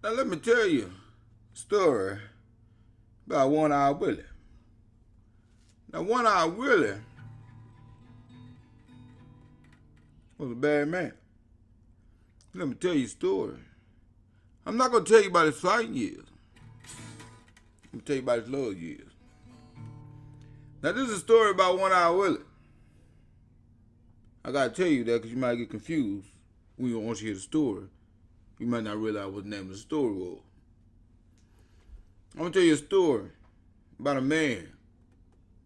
Now let me tell you a story about One Eye Willie. Now One Eye Willie was a bad man. Let me tell you a story. I'm not going to tell you about his fighting years. I'm going to tell you about his love years. Now this is a story about One Eye Willie. I got to tell you that because you might get confused when you want to hear the story. You might not realize what the name of the story was. I'm going to tell you a story about a man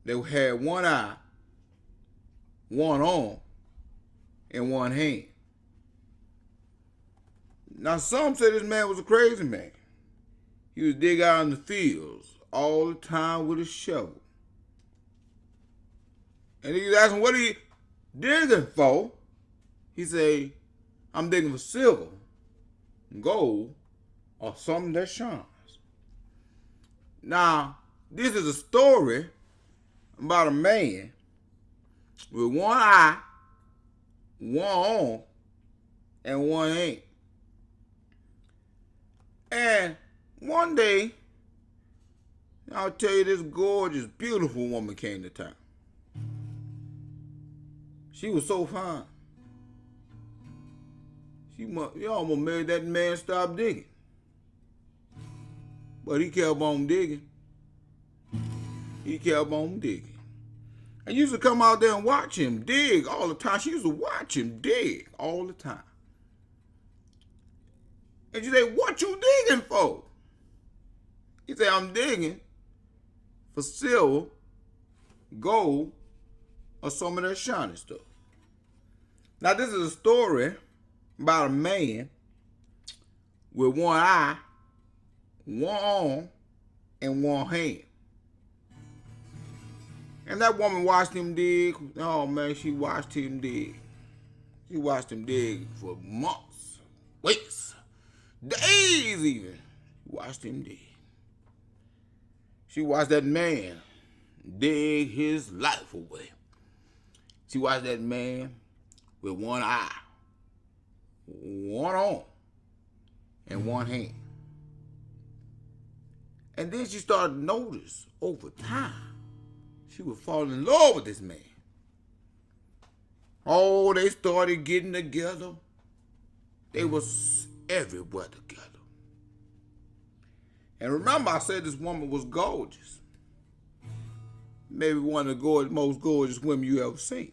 that had one eye, one arm, and one hand. Now some say this man was a crazy man. He would dig out in the fields all the time with a shovel. And he was asking what he digging for. He say, I'm digging for silver, gold, or something that shines. Now, this is a story about a man with one eye, one arm, and one hand. And one day, I'll tell you, this gorgeous, beautiful woman came to town. She was so fine. She almost made that man stop digging. But he kept on digging. He kept on digging. I used to come out there and watch him dig all the time. She used to watch him dig all the time. And she said, what you digging for? He said, I'm digging for silver, gold, or some of that shiny stuff. Now this is a story about a man with one eye, one arm, and one hand. And that woman watched him dig. Oh man, she watched him dig. She watched him dig for months, weeks, days even. She watched him dig. She watched that man dig his life away. She watched that man with one eye, one arm, and one hand. And then she started to notice over time, she was falling in love with this man. Oh, they started getting together. They was everywhere together. And remember, I said this woman was gorgeous. Maybe one of the most gorgeous women you ever seen.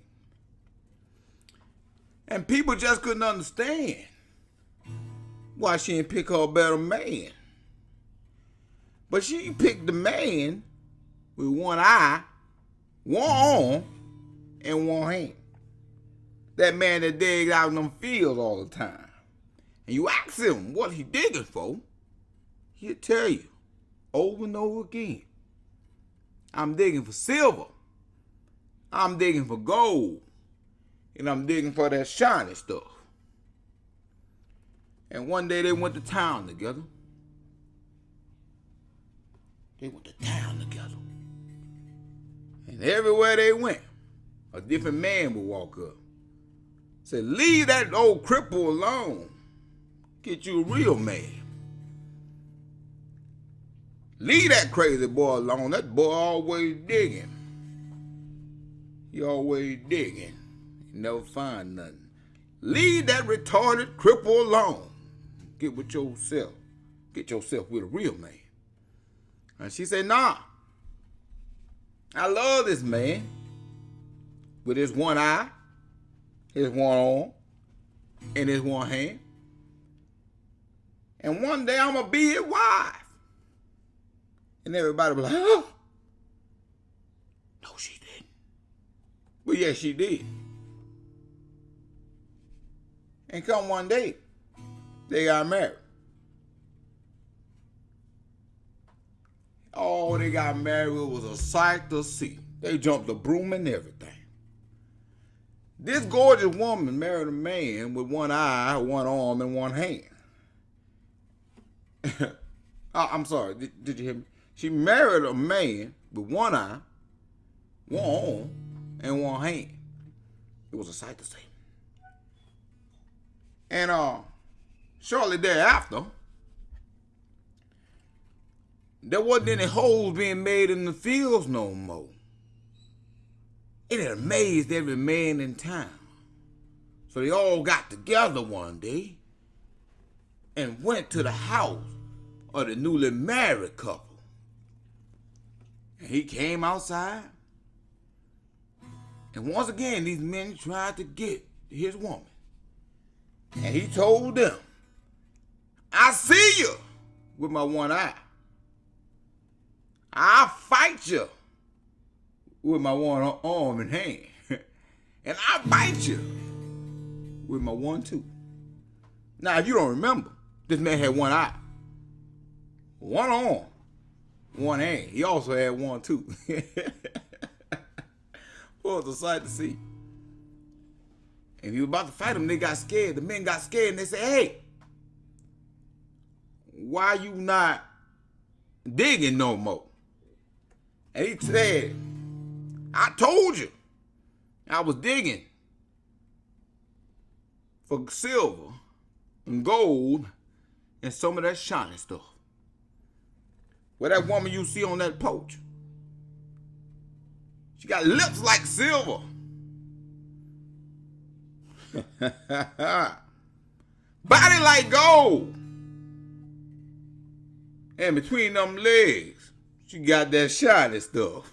And people just couldn't understand why she didn't pick her a better man. But she picked the man with one eye, one arm, and one hand. That man that digged out in them fields all the time. And you ask him what he digging for, he'll tell you over and over again, I'm digging for silver, I'm digging for gold, and I'm digging for that shiny stuff. And one day they went to town together. They went to town together. And everywhere they went, a different man would walk up. Say, leave that old cripple alone. Get you a real man. Leave that crazy boy alone. That boy always digging. He always digging. He never find nothing. Leave that retarded cripple alone. Get with yourself. Get yourself with a real man. And she said, nah. I love this man. With his one eye, his one arm, and his one hand. And one day I'm going to be his wife. And everybody was like, oh. No, she didn't. But yes, she did. And come one day, they got married. Oh, they got married. It was a sight to see. They jumped the broom and everything. This gorgeous woman married a man with one eye, one arm, and one hand. I'm sorry. Did you hear me? She married a man with one eye, one arm, and one hand. It was a sight to see. And shortly thereafter, there wasn't any holes being made in the fields no more. It had amazed every man in town. So they all got together one day and went to the house of the newly married couple. And he came outside. And once again, these men tried to get his woman. And he told them, I see you with my one eye. I'll fight you with my one arm and hand. And I'll bite you with my one tooth. Now, if you don't remember, this man had one eye, one arm, one hand. He also had one tooth. Well, it was a sight to see. And he was about to fight him. They got scared. The men got scared and they said, hey, why you not digging no more? And he said, I told you I was digging for silver and gold and some of that shiny stuff. Well, that woman you see on that porch, she got lips like silver. Body like gold. And between them legs, she got that shiny stuff.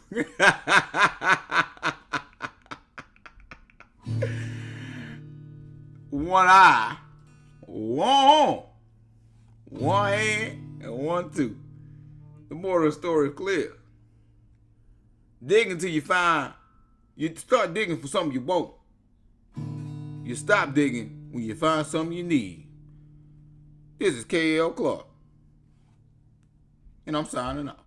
One eye, one arm, one hand, and one tooth. The moral of the story is clear. Dig until you find, you start digging for something you want. You stop digging when you find something you need. This is K.L. Clark. And I'm signing out.